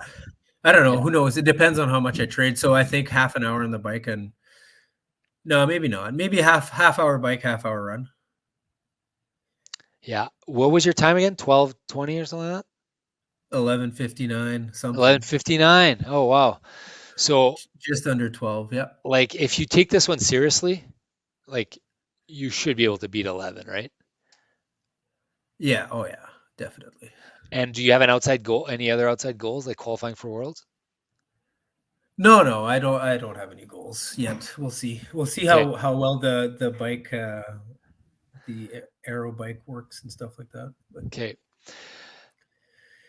I don't know. Yeah. Who knows? It depends on how much I trade. So I think half an hour on the bike and no, maybe not. Maybe half hour bike, half hour run. Yeah. What was your time again? 12:20 or something like that? 11:59 something. 11:59. Oh wow. So Just under 12. Yeah. like if you take this one seriously, like you should be able to beat 11, right? Yeah. Oh yeah. Definitely. And do you have an outside goal, any other outside goals like qualifying for Worlds? No, I don't have any goals yet. We'll see. We'll see Okay. how well the bike the aero bike works and stuff like that. But Okay.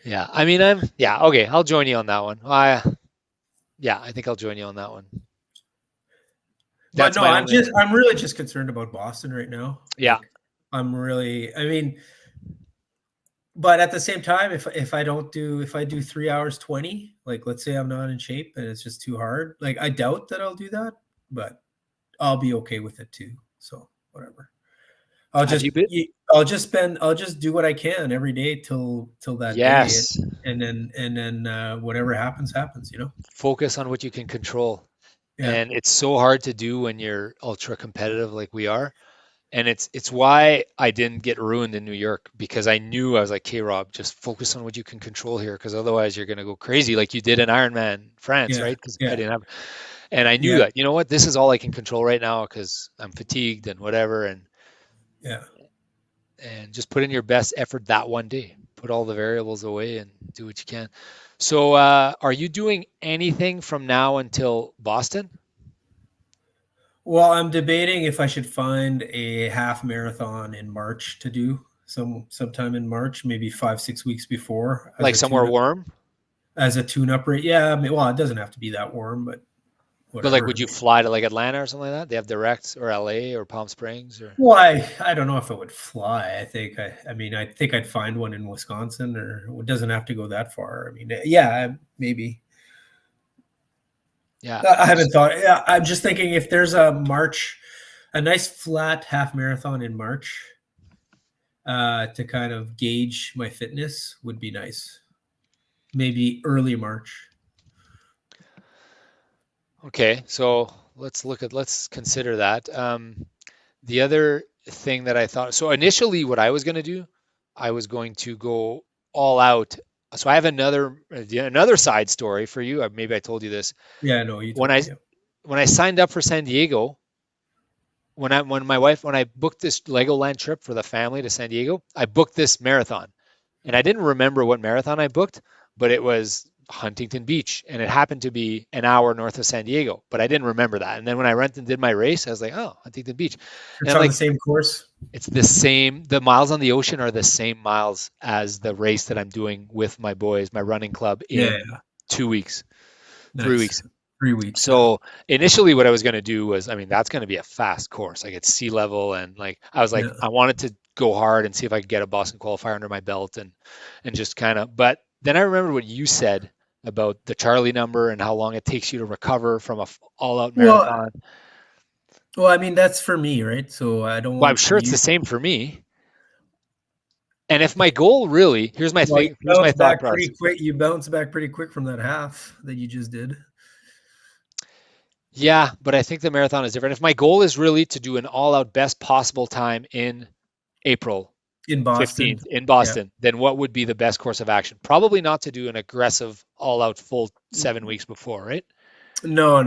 Yeah. I mean, yeah, okay. I'll join you on that one. Yeah, I think I'll join you on that one. but That's no, my only. I'm really just concerned about Boston right now. Yeah. Like, I mean, but at the same time, if I do 3 hours 20, like let's say I'm not in shape and it's just too hard, like I doubt that I'll do that, but I'll be okay with it too. So whatever. Have you been? I'll just do what I can every day till that day, Yes. and then whatever happens, you know? Focus on what you can control. Yeah. And it's so hard to do when you're ultra competitive like we are. And it's why I didn't get ruined in New York, because I knew, I was like, "Okay, Rob, just focus on what you can control here, because otherwise you're going to go crazy like you did in Ironman France, Yeah. right?" Because I Yeah. didn't have, and I knew Yeah. that, you know what, this is all I can control right now because I'm fatigued and whatever, Yeah. and just put in your best effort that one day. Put all the variables away and do what you can. So, are you doing anything from now until Boston? Well, I'm debating if I should find a half marathon in March to do sometime in March, maybe 5-6 weeks before Like somewhere warm? as a tune up rate. Yeah, I mean, well, it doesn't have to be that warm, but But like, whatever. would you fly to like Atlanta or something like that? They have direct, or LA or Palm Springs or. Well, I don't know if I would fly. I mean, I think I'd find one in Wisconsin, or it doesn't have to go that far. I mean, yeah, maybe. Yeah. I haven't thought. Yeah, I'm just thinking if there's a nice flat half marathon in March, to kind of gauge my fitness would be nice. Maybe early March. Okay, so let's consider that. The other thing that I thought, so initially what I was going to do, I was going to go all out. So I have another side story for you. Maybe I told you this. Yeah, no, you When told I me. Yeah. when I signed up for San Diego, when I booked this Legoland trip for the family to San Diego, I booked this marathon. And I didn't remember what marathon I booked, but it was Huntington Beach, and it happened to be an hour north of San Diego, but I didn't remember that. And then when I went and did my race, I was like, "Oh, Huntington Beach," and It's I'm on the like, same course. "It's the same. The miles on the ocean are the same miles as the race that I'm doing with my boys, my running club, Yeah, in 2 weeks, three nice. weeks." 3 weeks. Yeah. So initially, what I was going to do was, I mean, that's going to be a fast course. Like it's sea level, and like I was like, Yeah. I wanted to go hard and see if I could get a Boston qualifier under my belt, and just kind of. But then I remember what you said about the Charlie number and how long it takes you to recover from a all-out Well, marathon. I mean that's for me, right? So I don't Well, I'm want sure it's you. the same for me. And if my goal really, here's my Well, thing, here's my thought process. you bounce back pretty quick from that half that you just did Yeah, but I think the marathon is different. If my goal is really to do an all-out best possible time in April in Boston. 15th in Yeah. Boston, then what would be the best course of action? Probably not to do an aggressive all-out full 7 weeks before, right? No,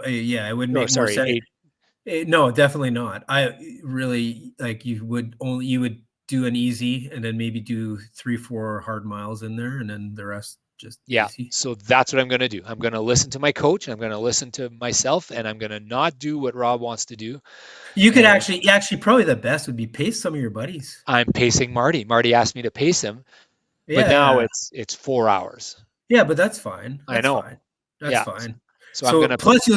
yeah, it would No, make more sorry, sense. 8. No, definitely not. I really like you would do an easy and then maybe do 3-4 hard miles in there and then the rest just Yeah, easy. so that's what I'm going to do. I'm going to listen to my coach, and I'm going to listen to myself, and I'm going to not do what Rob wants to do. You could And actually probably the best would be pace some of your buddies. I'm pacing Marty. Marty asked me to pace him, but now Yeah. it's 4 hours. Yeah, but that's fine. I That's know. fine. That's Yeah. fine. So I'm going So to. plus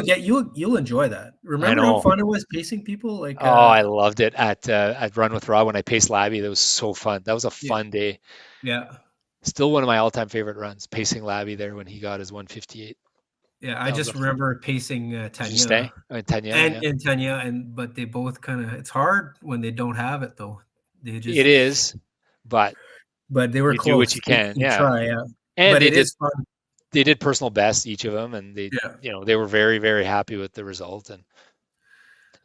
you'll enjoy that. I Remember how know. fun it was pacing people? Like Oh, I loved it at Run with Rob when I paced Labby. That was so fun. That was a yeah, fun day. yeah. Still one of my all-time favorite runs, pacing Labby there when he got his 158. Yeah, I That was just remember pacing Did you Tanya stay? Tanya, yeah. and Tanya, but they both kind of. It's hard when they don't have it though. They It just, is, but but they were you do what close. you can. You Yeah. try, yeah. And But they it did is fun. they did personal best, each of them, and they, Yeah. they were very, very happy with the result. And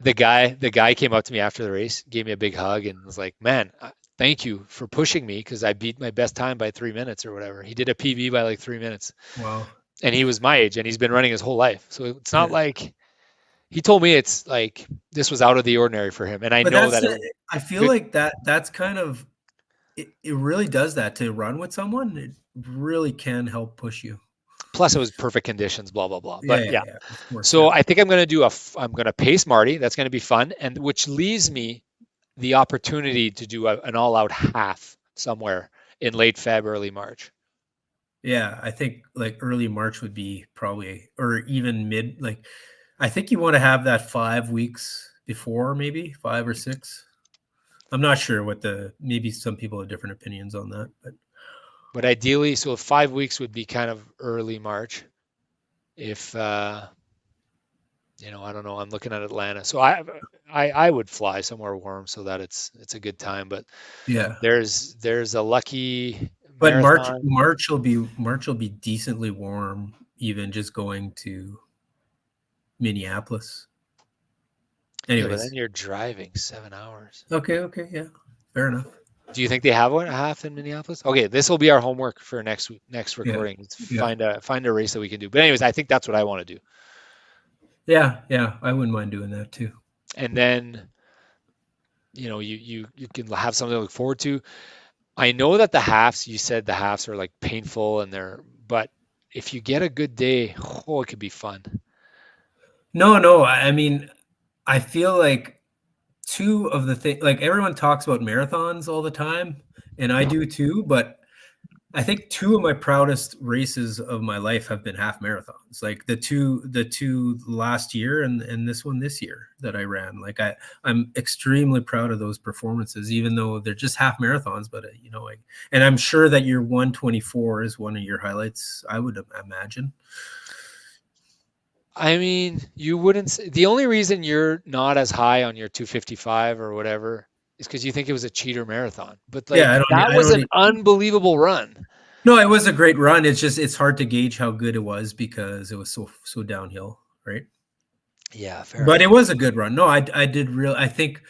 the guy came up to me after the race, gave me a big hug, and was like, "Man, thank you for pushing me because I beat my best time by 3 minutes or whatever." He did a PB by like 3 minutes, Wow. and he was my age, and he's been running his whole life. So it's not Yeah. like he told me it's like this was out of the ordinary for him, and I But know that's that it the, was I feel good. like that's kind of it really does that to run with someone. It really can help push you. Plus, it was perfect conditions, blah blah blah. Yeah, But yeah, yeah, yeah. Of course, so yeah. I think I'm gonna pace Marty. That's gonna be fun, and which leaves me the opportunity to do an all-out half somewhere in late Feb, early March. Yeah, I think like early March would be probably, or even mid. Like, I think you want to have that 5 weeks before, maybe 5 or 6. I'm not sure what maybe some people have different opinions on that, but But ideally, so 5 weeks would be kind of early March. If I don't know. I'm looking at Atlanta, so I would fly somewhere warm so that it's a good time. But yeah. there's a lucky But March marathon. March will be decently warm, even just going to Minneapolis. Yeah, but then Anyways, you're driving 7 hours. okay, yeah, fair enough. Do you think they have a half in Minneapolis? Okay, this will be our homework for next Yeah, recording. Let's yeah, find a race that we can do. But anyways, I think that's what I want to do. yeah. I wouldn't mind doing that too. And then you can have something to look forward to. I know that you said the halves are like painful but if you get a good day, oh, it could be fun. No. I mean, I feel like two of the things, like everyone talks about marathons all the time, and I do too, but I think two of my proudest races of my life have been half marathons. Like the two last year and this one this year that I ran. Like I'm extremely proud of those performances, even though they're just half marathons. But and I'm sure that your 124 is one of your highlights, I would imagine. I mean, you wouldn't say, the only reason you're not as high on your 255 or whatever is because you think it was a cheater marathon. But Yeah, like that I was don't. an unbelievable run. No, it was a great run. It's hard to gauge how good it was because it was so downhill, right? Yeah, fair But it enough. was a good run. No, I did real. I think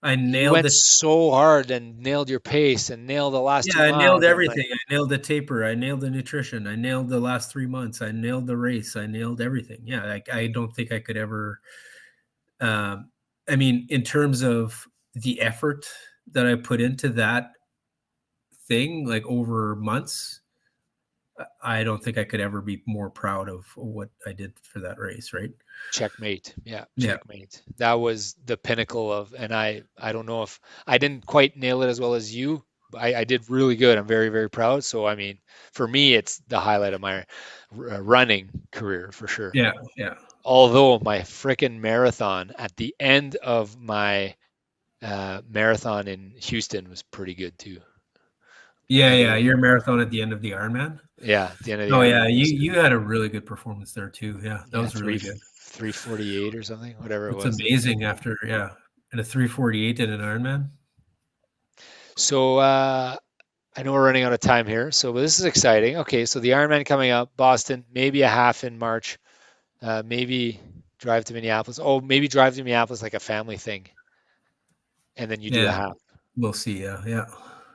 I You nailed went it. so hard and nailed your pace and nailed the last Yeah, two I nailed miles. I'm like, everything. I nailed the taper. I nailed the nutrition. I nailed the last 3 months. I nailed the race. I nailed everything. Yeah, I don't think I could ever. Um, I mean, in terms of the effort that I put into that thing, like over months, I don't think I could ever be more proud of what I did for that race. Right? checkmate. Yeah, Yeah. checkmate. That was the pinnacle and I don't know if I didn't quite nail it as well as you. I did really good. I'm very, very proud. So, I mean, for me, it's the highlight of my running career for sure. Yeah. Yeah. Although my frickin' marathon at the end of my marathon in Houston was pretty good too. Yeah. And Yeah. Your marathon at the end of the Ironman. yeah, at the end of the Oh yeah, Ironman you had a really good performance there too. Yeah, that yeah, was really good. 348 or something, whatever it That's was. amazing after and a 3:48 in an Ironman. So I know we're running out of time here, so this is exciting. Okay, so the Ironman coming up, Boston, maybe a half in March, maybe drive to Minneapolis. Oh, maybe drive to Minneapolis like a family thing, and then you do a Yeah, half. we'll see. Yeah, yeah.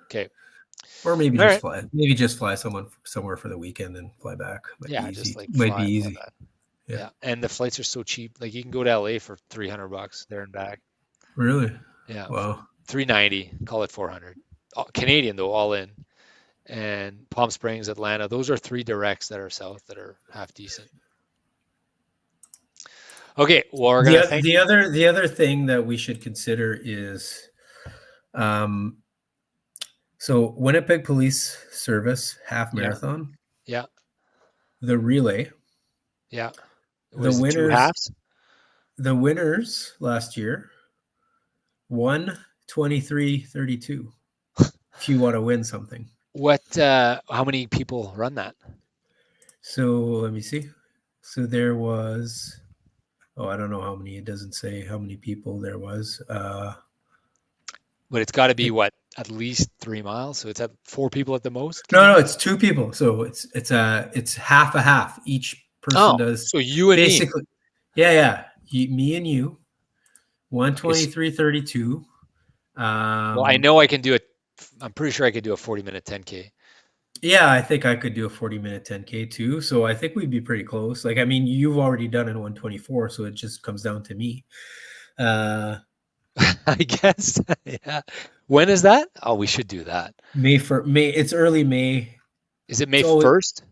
Okay. Or maybe All just right. fly. Maybe just fly someone somewhere for the weekend and fly back. Might be Yeah, just easy. like Might be fly easy. back. Yeah. Yeah, and the flights are so cheap. Like you can go to LA for $300 there and back. Really? Yeah, Wow. 390. Call it 400. Canadian though, all in. And Palm Springs, Atlanta. Those are three directs that are south that are half decent. Okay, well we're gonna thank. The other thing that we should consider is, um, so Winnipeg Police Service half Yeah, marathon, yeah, the relay, yeah. the Was it two winners halves? the winners last year won 23-32. If you want to win something. What? How many people run that? So let me see. So there was, I don't know how many. It doesn't say how many people there was. But it's got to be It, what? at least 3 miles. So it's at 4 people at the most. No, it's 2 people. So it's half a half. Each person does so you and basically. Yeah. Me and you. 123.32. Well, I know I can do it. I'm pretty sure I could do a 40-minute 10K. Yeah, I think I could do a 40-minute 10K too. So I think we'd be pretty close. Like, I mean, you've already done it 124, so it just comes down to me. I guess. Yeah. When is that? Oh, we should do that. May. It's early May. Is it May 1st?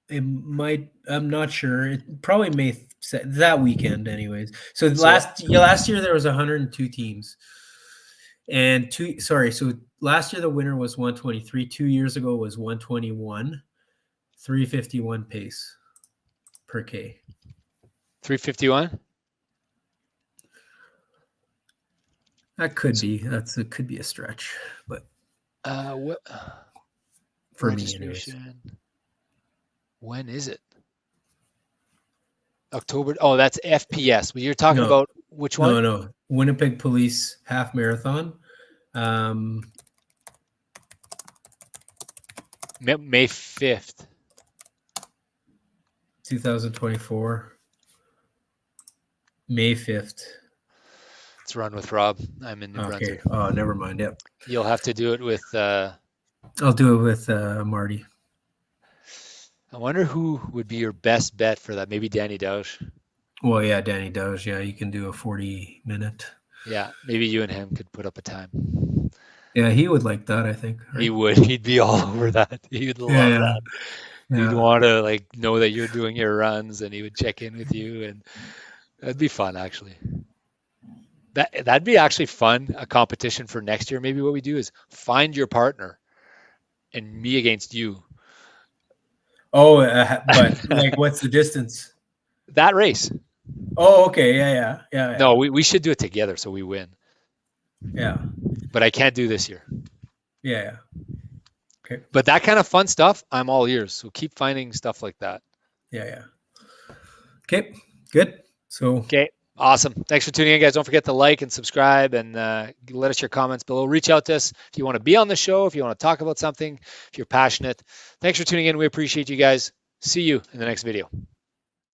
It might. I'm not sure. It probably May that weekend, anyways. So last year there was 102 teams, and So last year the winner was 123. 2 years ago was 121. 351 pace per K. 351. That could be. It could be a stretch, but what for me, anyways. When is it? October. Oh, that's FPS. You're talking about which one? No. Winnipeg Police Half Marathon. May 5th. 2024. May 5th. Let's run with Rob. I'm in New Brunswick. Oh, never mind. Yep. You'll have to do it with. I'll do it with Marty. I wonder who would be your best bet for that. Maybe Danny Dausch. Well, yeah, Danny Dausch. Yeah, you can do a 40-minute. Yeah, maybe you and him could put up a time. Yeah, he would like that, I think. Right? He would. He'd be all over that. He'd love that. Yeah. He'd want to know that you're doing your runs, and he would check in with you, and that'd be fun, actually. That'd be actually fun. A competition for next year. Maybe what we do is find your partner, and me against you. Oh, but what's the distance? That race. Oh, okay. Yeah. No, we should do it together so we win. Yeah. But I can't do this year. Yeah. Okay. But that kind of fun stuff, I'm all ears. So keep finding stuff like that. Yeah. Okay. Good. Okay. Awesome. Thanks for tuning in, guys. Don't forget to like and subscribe, and let us your comments below. Reach out to us if you want to be on the show, if you want to talk about something, if you're passionate. Thanks for tuning in. We appreciate you guys. See you in the next video.